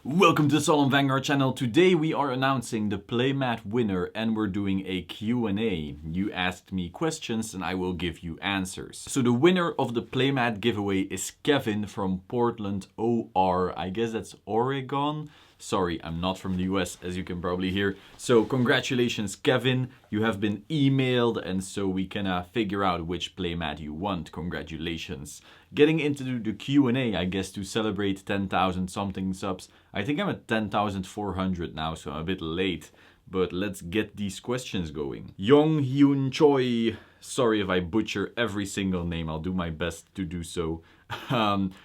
Welcome to the Solemn Vanguard channel. Today we are announcing the playmat winner and we're doing a Q&A. You asked me questions and I will give you answers. So the winner of the playmat giveaway is Kevin from Portland, OR. I guess that's Oregon. Sorry, I'm not from the US, as you can probably hear. So congratulations, Kevin. You have been emailed, and so we can figure out which playmat you want. Congratulations. Getting into the Q&A, I guess, to celebrate 10,000 something subs. I think I'm at 10,400 now, so I'm a bit late. But let's get these questions going. Yong Hyun Choi. Sorry if I butcher every single name. I'll do my best to do so.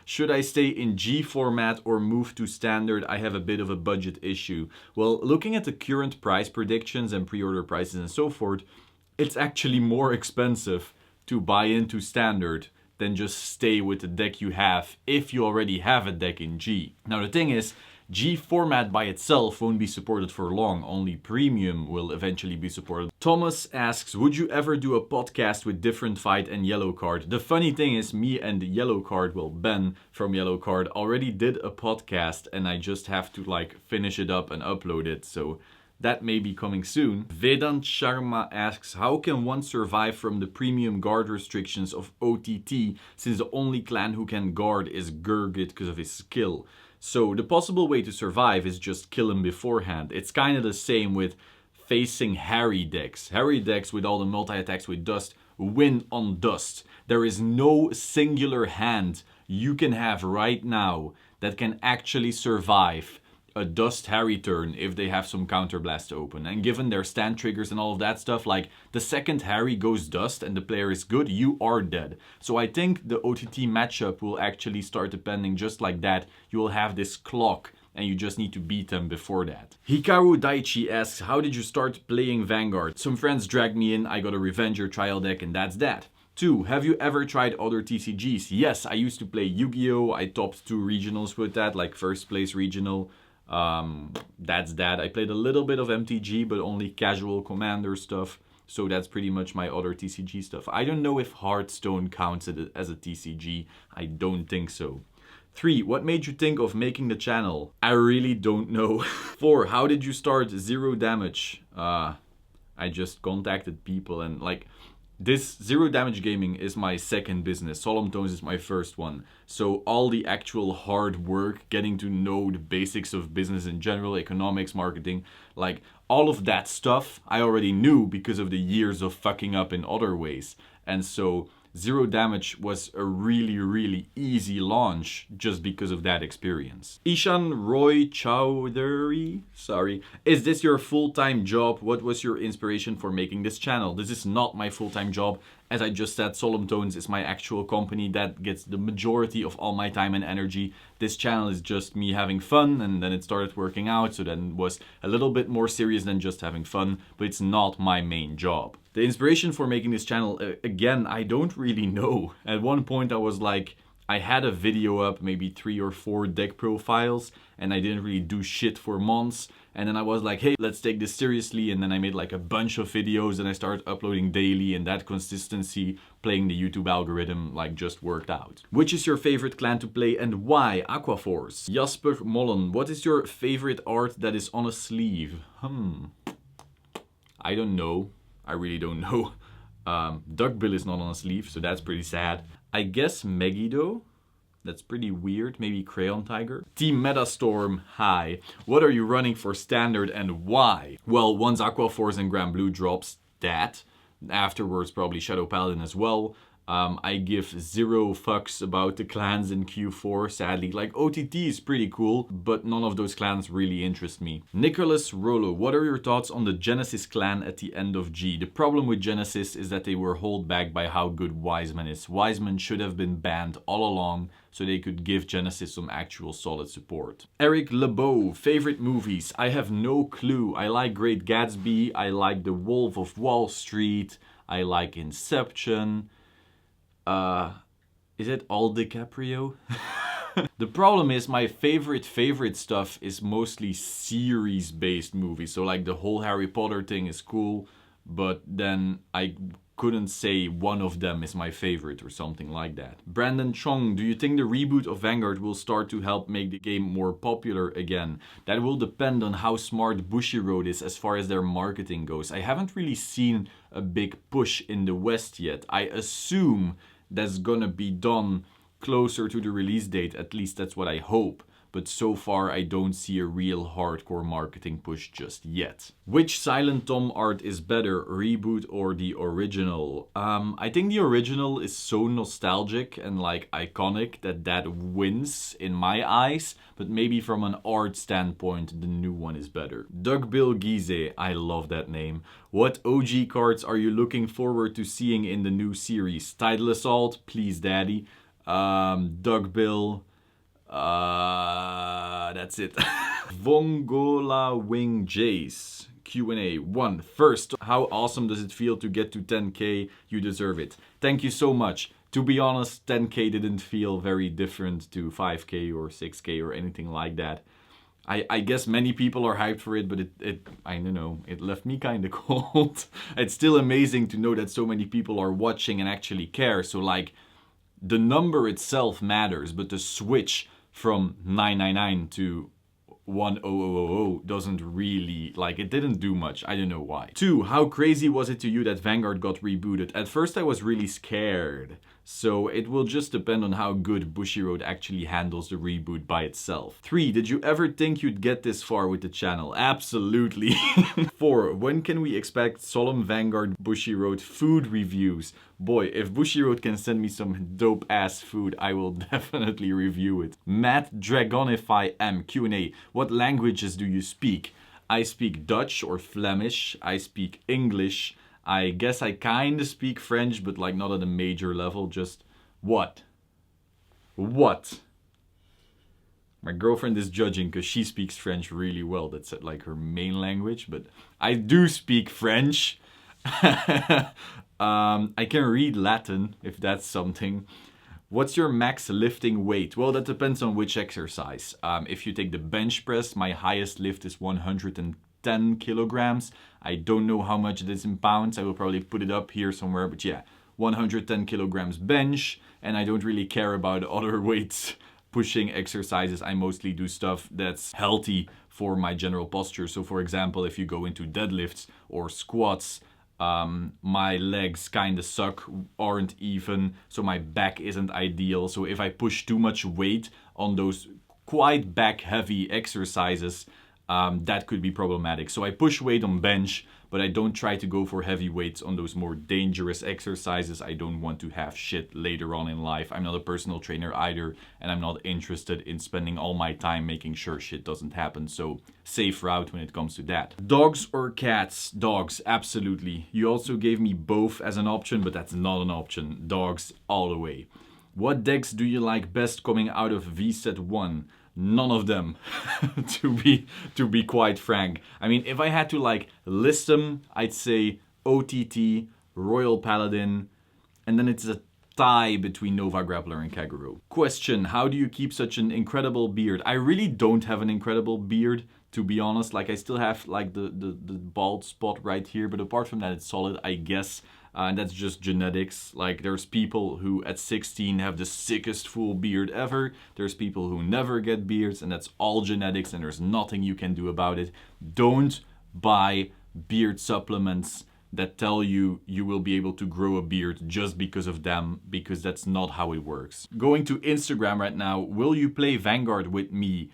Should I stay in G format or move to standard? I have a bit of a budget issue. Well, looking at the current price predictions and pre-order prices and so forth, it's actually more expensive to buy into standard than just stay with the deck you have if you already have a deck in G. Now the thing is, G format by itself won't be supported for long, only premium will eventually be supported. Thomas asks, would you ever do a podcast with different fight and yellow card? The funny thing is, me and the yellow card, well, Ben from yellow card already did a podcast and I just have to finish it up and upload it, so that may be coming soon. Vedant Sharma asks, how can one survive from the premium guard restrictions of OTT since the only clan who can guard is Gurgit because of his skill? So the possible way to survive is just kill him beforehand. It's kind of the same with facing Harry decks. Harry decks with all the multi-attacks with dust win on dust. There is no singular hand you can have right now that can actually survive a dust Harry turn if they have some counterblast open. And given their stand triggers and all of that stuff, the second Harry goes dust and the player is good, you are dead. So I think the OTT matchup will actually start depending just like that. You will have this clock and you just need to beat them before that. Hikaru Daichi asks, how did you start playing Vanguard? Some friends dragged me in, I got a Revenger trial deck and that's that. 2. Have you ever tried other TCGs? Yes, I used to play Yu-Gi-Oh! I topped 2 regionals with that, first place regional. That's that. I played a little bit of MTG, but only casual commander stuff. So that's pretty much my other TCG stuff. I don't know if Hearthstone counts as a TCG. I don't think so. 3. What made you think of making the channel? I really don't know. 4. How did you start Zero Damage? I just contacted people and this Zero Damage Gaming is my second business. Solemn is my first one. So all the actual hard work, getting to know the basics of business in general, economics, marketing, all of that stuff I already knew because of the years of fucking up in other ways. And so Zero Damage was a really, really easy launch just because of that experience. Ishan Roy Chowdhury, sorry. Is this your full-time job? What was your inspiration for making this channel? This is not my full-time job. As I just said, Solemn Tones is my actual company that gets the majority of all my time and energy. This channel is just me having fun, and then it started working out, so then it was a little bit more serious than just having fun, but it's not my main job. The inspiration for making this channel, again, I don't really know. At one point I was I had a video up, maybe 3 or 4 deck profiles, and I didn't really do shit for months. And then I was hey, let's take this seriously. And then I made a bunch of videos and I started uploading daily, and that consistency, playing the YouTube algorithm, just worked out. Which is your favorite clan to play and why? Aquaforce. Jasper Mollen, what is your favorite art that is on a sleeve? I don't know. I really don't know. Duckbill is not on a sleeve, so that's pretty sad. I guess Megiddo. That's pretty weird. Maybe Crayon Tiger. Team Metastorm, hi. What are you running for standard and why? Well, once Aquaforce and Grand Blue drops, that. Afterwards, probably Shadow Paladin as well. I give 0 fucks about the clans in Q4, sadly. OTT is pretty cool, but none of those clans really interest me. Nicholas Rollo, what are your thoughts on the Genesis clan at the end of G? The problem with Genesis is that they were held back by how good Wiseman is. Wiseman should have been banned all along so they could give Genesis some actual solid support. Eric LeBeau, favorite movies? I have no clue. I like Great Gatsby, I like The Wolf of Wall Street, I like Inception. Is it all DiCaprio? The problem is my favorite stuff is mostly series-based movies. So the whole Harry Potter thing is cool, but then I couldn't say one of them is my favorite or something like that. Brandon Chong, do you think the reboot of Vanguard will start to help make the game more popular again? That will depend on how smart Bushiroad is as far as their marketing goes. I haven't really seen a big push in the West yet. I assume that's gonna be done closer to the release date, at least that's what I hope. But so far I don't see a real hardcore marketing push just yet. Which Silent Tom art is better, Reboot or the original? I think the original is so nostalgic and like iconic that wins in my eyes, but maybe from an art standpoint the new one is better. Doug Bill Gize, I love that name. What OG cards are you looking forward to seeing in the new series? Tidal Assault, please daddy. Doug Bill, that's it. Vongola Wing Jace, Q&A. 1. First, how awesome does it feel to get to 10k? You deserve it. Thank you so much. To be honest, 10k didn't feel very different to 5k or 6k or anything like that. I guess many people are hyped for it, but I don't know, it left me kind of cold. It's still amazing to know that so many people are watching and actually care. So like, the number itself matters, but the switch from 999 to 10000 doesn't really, like, it didn't do much. I don't know why. 2, how crazy was it to you that Vanguard got rebooted? At first I was really scared. So it will just depend on how good Bushiroad actually handles the reboot by itself. 3, did you ever think you'd get this far with the channel? Absolutely. 4, when can we expect Solemn, Vanguard, Bushiroad food reviews? Boy, if Bushiroad can send me some dope ass food, I will definitely review it. Matt Dragonify M, Q&A. What languages do you speak? I speak Dutch or Flemish. I speak English. I guess I kind of speak French, but like not at a major level, just what? What? My girlfriend is judging because she speaks French really well. That's like her main language, but I do speak French. I can read Latin, if that's something. What's your max lifting weight? Well, that depends on which exercise. If you take the bench press, my highest lift is 110 kilograms. I don't know how much it is in pounds. I will probably put it up here somewhere, but yeah, 110 kilograms bench, and I don't really care about other weights pushing exercises. I mostly do stuff that's healthy for my general posture. So for example, if you go into deadlifts or squats, my legs kind of suck, aren't even, so my back isn't ideal. So if I push too much weight on those quite back heavy exercises, that could be problematic. So I push weight on bench, but I don't try to go for heavy weights on those more dangerous exercises. I don't want to have shit later on in life. I'm not a personal trainer either, and I'm not interested in spending all my time making sure shit doesn't happen. So safe route when it comes to that. Dogs or cats? Dogs, absolutely. You also gave me both as an option, but that's not an option. Dogs all the way. What decks do you like best coming out of VSET 1? None of them, to be quite frank. I mean, if I had to like list them, I'd say OTT, Royal Paladin, and then it's a tie between Nova Grappler and Kagero. Question, how do you keep such an incredible beard? I really don't have an incredible beard, to be honest. Like, I still have like the bald spot right here, but apart from that, it's solid, I guess. And that's just genetics. Like, there's people who at 16 have the sickest full beard ever. There's people who never get beards, and that's all genetics, and there's nothing you can do about it. Don't buy beard supplements that tell you you will be able to grow a beard just because of them, because that's not how it works. Going to Instagram right now, will you play Vanguard with me?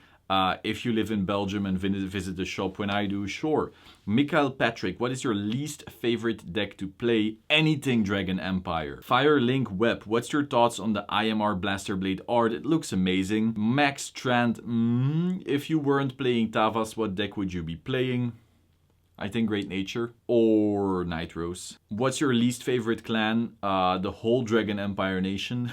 If you live in Belgium and visit the shop when I do, sure. Mikael Patrick, what is your least favorite deck to play? Anything Dragon Empire. Firelink Web, what's your thoughts on the IMR Blaster Blade art? It looks amazing. Max Strand, if you weren't playing Tavas, what deck would you be playing? I think Great Nature or Nitros. What's your least favorite clan? The whole Dragon Empire Nation.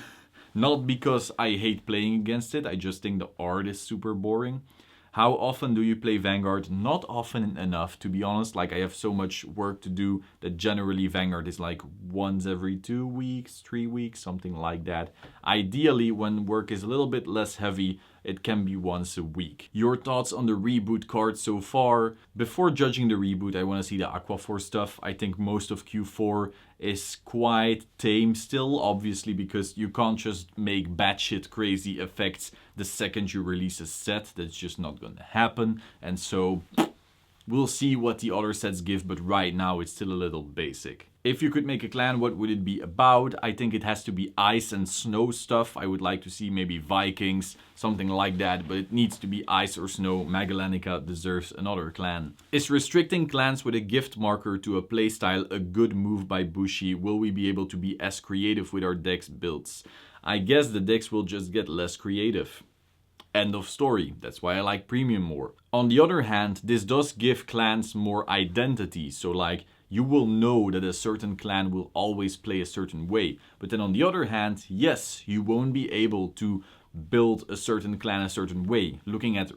Not because I hate playing against it, I just think the art is super boring. How often do you play Vanguard? Not often enough, to be honest. Like, I have so much work to do that generally Vanguard is like once every 2 weeks, 3 weeks, something like that. Ideally, when work is a little bit less heavy, it can be once a week. Your thoughts on the reboot card so far? Before judging the reboot, I want to see the Aquaphor stuff. I think most of Q4 is quite tame still, obviously, because you can't just make batshit crazy effects the second you release a set. That's just not gonna happen. And so we'll see what the other sets give, but right now it's still a little basic. If you could make a clan, what would it be about? I think it has to be ice and snow stuff. I would like to see maybe Vikings, something like that, but it needs to be ice or snow. Magallanica deserves another clan. Is restricting clans with a gift marker to a playstyle a good move by Bushi? Will we be able to be as creative with our decks builds? I guess the decks will just get less creative. End of story. That's why I like premium more. On the other hand, this does give clans more identity. So like, you will know that a certain clan will always play a certain way. But then on the other hand, yes, you won't be able to build a certain clan a certain way. Looking at,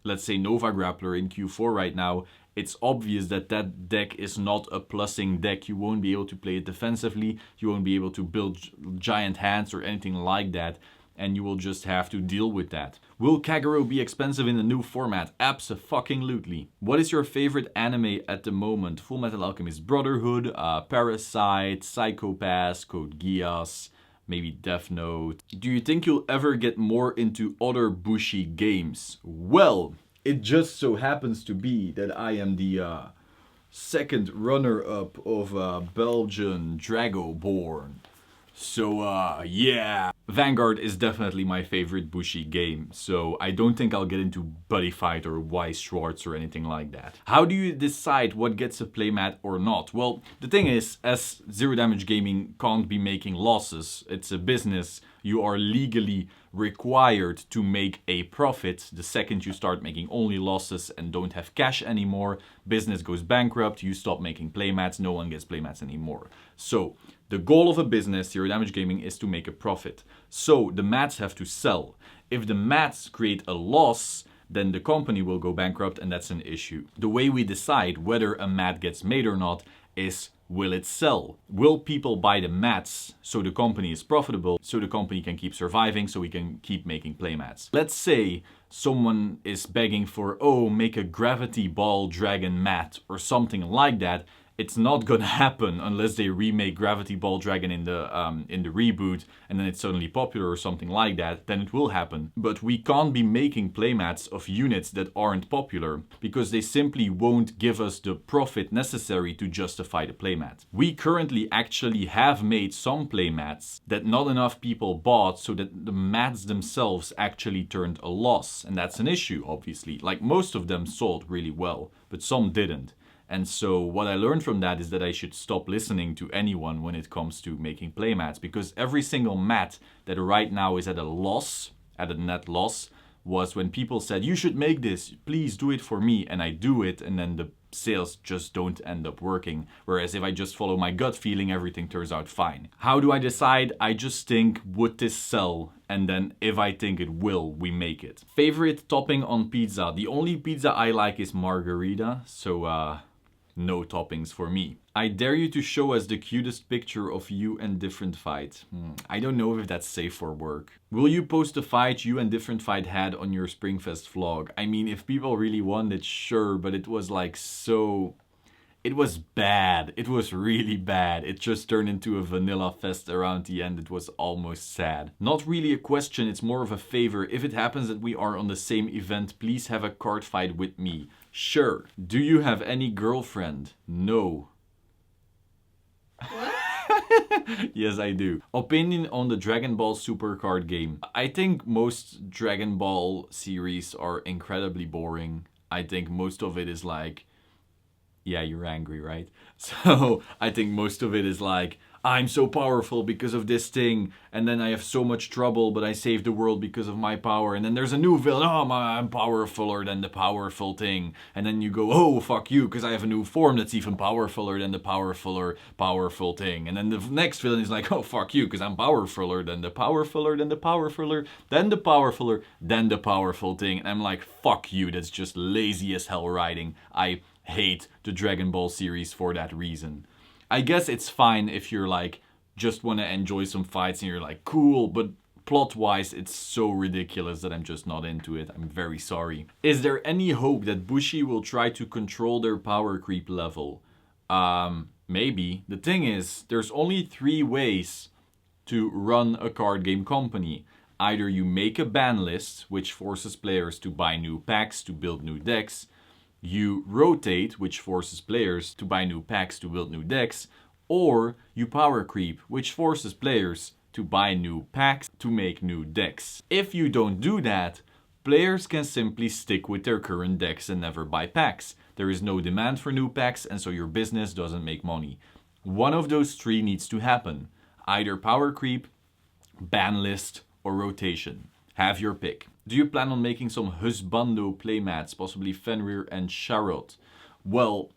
let's say, Nova Grappler in Q4 right now, it's obvious that that deck is not a plussing deck. You won't be able to play it defensively. You won't be able to build giant hands or anything like that. And you will just have to deal with that. Will Kagero be expensive in the new format? Abso-fucking-lutely. What is your favorite anime at the moment? Full Metal Alchemist Brotherhood, Parasite, Psycho-Pass, Code Geass, maybe Death Note. Do you think you'll ever get more into other Bushi games? Well, it just so happens to be that I am the second runner-up of Belgian Dragoborn. So, yeah. Vanguard is definitely my favorite Bushi game, so I don't think I'll get into Buddy Fight or Weiss Schwartz or anything like that. How do you decide what gets a playmat or not? Well, the thing is, as Zero Damage Gaming can't be making losses, it's a business, you are legally required to make a profit. The second you start making only losses and don't have cash anymore, business goes bankrupt, you stop making playmats, no one gets playmats anymore. So, the goal of a business, Zero Damage Gaming, is to make a profit. So the mats have to sell. If the mats create a loss, then the company will go bankrupt and that's an issue. The way we decide whether a mat gets made or not is, will it sell? Will people buy the mats so the company is profitable, so the company can keep surviving, so we can keep making playmats? Let's say someone is begging for, oh, make a gravity ball dragon mat or something like that. It's not gonna happen unless they remake Gravity Ball Dragon in the reboot and then it's suddenly popular or something like that, then it will happen. But we can't be making playmats of units that aren't popular because they simply won't give us the profit necessary to justify the playmat. We currently actually have made some playmats that not enough people bought so that the mats themselves actually turned a loss. And that's an issue, obviously. Like most of them sold really well, but some didn't. And so what I learned from that is that I should stop listening to anyone when it comes to making playmats, because every single mat that right now is at a loss, at a net loss, was when people said, you should make this, please do it for me, and I do it, and then the sales just don't end up working. Whereas if I just follow my gut feeling, everything turns out fine. How do I decide? I just think, would this sell? And then if I think it will, we make it. Favorite topping on pizza? The only pizza I like is margarita, so no toppings for me. I dare you to show us the cutest picture of you and Different Fight. I don't know if that's safe for work. Will you post the fight you and Different Fight had on your Springfest vlog? I mean, if people really want it, sure, but it was like so... It was bad. It was really bad. It just turned into a vanilla fest around the end. It was almost sad. Not really a question, it's more of a favor. If it happens that we are on the same event, please have a card fight with me. Sure. Do you have any girlfriend? No. What? Yes, I do. Opinion on the Dragon Ball Super card game. I think most Dragon Ball series are incredibly boring. I think most of it is like... Yeah, you're angry, right? So I think most of it is like, I'm so powerful because of this thing, and then I have so much trouble, but I saved the world because of my power. And then there's a new villain, oh, I'm powerfuler than the powerful thing. And then you go, oh, fuck you, because I have a new form that's even powerfuler than the powerful thing. And then the next villain is like, oh, fuck you, because I'm powerfuler than the powerfuler, than the powerfuler, then the powerfuler, then the powerful thing. And I'm like, fuck you, that's just lazy as hell writing. I hate the Dragon Ball series for that reason. I guess it's fine if you're like, just want to enjoy some fights and you're like, cool, but plot-wise, it's so ridiculous that I'm just not into it. I'm very sorry. Is there any hope that Bushi will try to control their power creep level? Maybe. The thing is, there's only 3 ways to run a card game company. Either you make a ban list, which forces players to buy new packs to build new decks. You rotate, which forces players to buy new packs to build new decks. Or you power creep, which forces players to buy new packs to make new decks. If you don't do that, players can simply stick with their current decks and never buy packs. There is no demand for new packs, and so your business doesn't make money. One of those 3 needs to happen. Either power creep, ban list, or rotation. Have your pick. Do you plan on making some Husbando playmats, possibly Fenrir and Sharot? Well,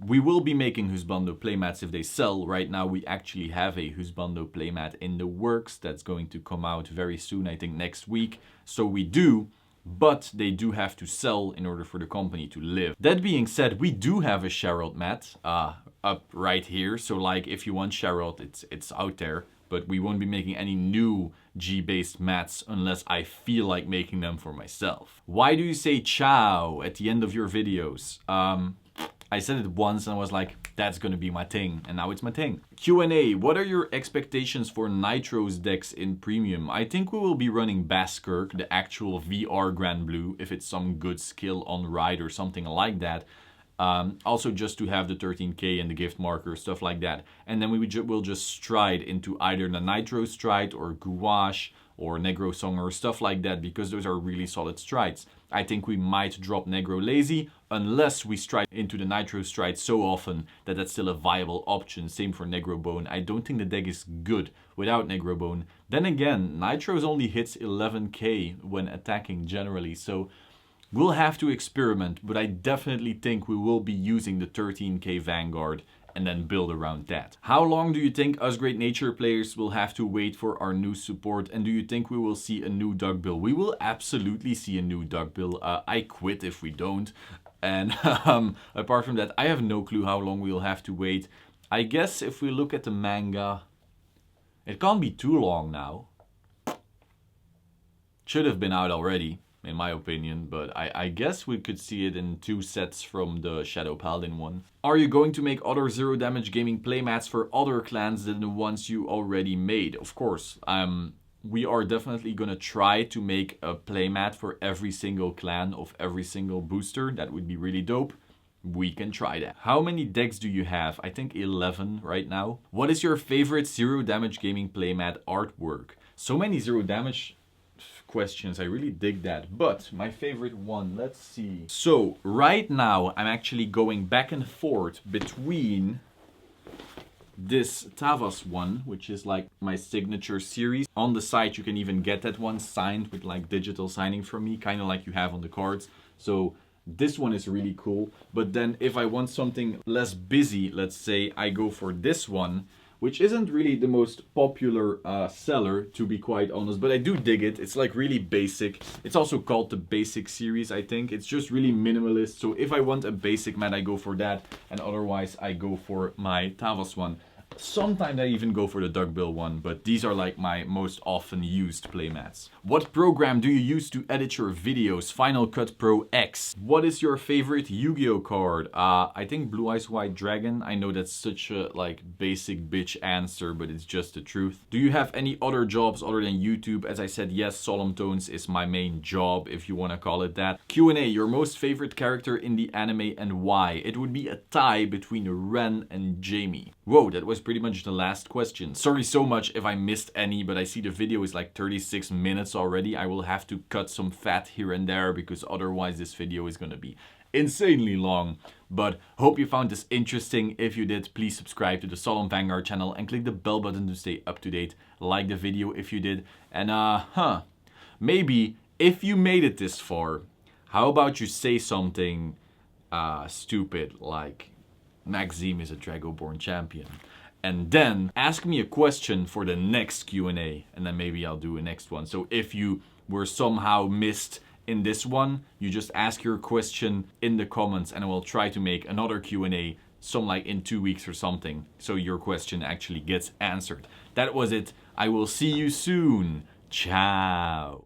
we will be making Husbando playmats if they sell. Right now we actually have a Husbando playmat in the works that's going to come out very soon, I think next week. So we do, but they do have to sell in order for the company to live. That being said, we do have a Sharot mat up right here. So like if you want Sharot, it's out there. But we won't be making any new G-based mats unless I feel like making them for myself. Why do you say ciao at the end of your videos? I said it once and I was like, that's gonna be my thing, and now it's my thing. Q&A, what are your expectations for Nitro's decks in Premium? I think we will be running Baskirk, the actual VR Grand Blue, if it's some good skill on ride or something like that. Also just to have the 13k and the gift marker, stuff like that. And then we'll just stride into either the Nitro Stride or Gouache or Negro Song or stuff like that, because those are really solid strides. I think we might drop Negro Lazy unless we stride into the Nitro Stride so often that that's still a viable option. Same for Negro Bone. I don't think the deck is good without Negro Bone. Then again, Nitro's only hits 11k when attacking generally, so we'll have to experiment, but I definitely think we will be using the 13k Vanguard and then build around that. How long do you think us Great Nature players will have to wait for our new support, and do you think we will see a new duck bill? We will absolutely see a new duck bill. I quit if we don't. And apart from that, I have no clue how long we'll have to wait. I guess if we look at the manga, it can't be too long now. Should have been out already, in my opinion, but I guess we could see it in 2 sets from the Shadow Paladin one. Are you going to make other zero damage gaming playmats for other clans than the ones you already made? Of course, we are definitely gonna try to make a playmat for every single clan of every single booster. That would be really dope. We can try that. How many decks do you have? I think 11 right now. What is your favorite zero damage gaming playmat artwork? So many zero damage questions, I really dig that. But my favorite one, let's see. So right now I'm actually going back and forth between this Tavas one, which is like my signature series. On the site you can even get that one signed with like digital signing from me, kind of like you have on the cards. So this one is really cool. But then if I want something less busy, let's say I go for this one, which isn't really the most popular seller, to be quite honest, but I do dig it. It's like really basic. It's also called the Basic series, I think. It's just really minimalist. So if I want a basic mat, I go for that. And otherwise, I go for my Tavas one. Sometimes I even go for the Duckbill one, but these are like my most often used playmats. What program do you use to edit your videos? Final Cut Pro X. What is your favorite Yu-Gi-Oh card? I think Blue Eyes White Dragon. I know that's such a like basic bitch answer, but it's just the truth. Do you have any other jobs other than YouTube? As I said, yes, Solemn Tones is my main job, if you want to call it that. Q&A, your most favorite character in the anime and why? It would be a tie between Ren and Jamie. Whoa, that was pretty much the last question. Sorry so much if I missed any, but I see the video is like 36 minutes already. I will have to cut some fat here and there because otherwise this video is gonna be insanely long. But hope you found this interesting. If you did, please subscribe to the Solemn Vanguard channel and click the bell button to stay up to date. Like the video if you did. And maybe if you made it this far, how about you say something stupid like Maxime is a Dragoborn champion. And then ask me a question for the next Q&A. And then maybe I'll do a next one. So if you were somehow missed in this one, you just ask your question in the comments and I will try to make another Q&A some like in 2 weeks or something. So your question actually gets answered. That was it. I will see you soon. Ciao.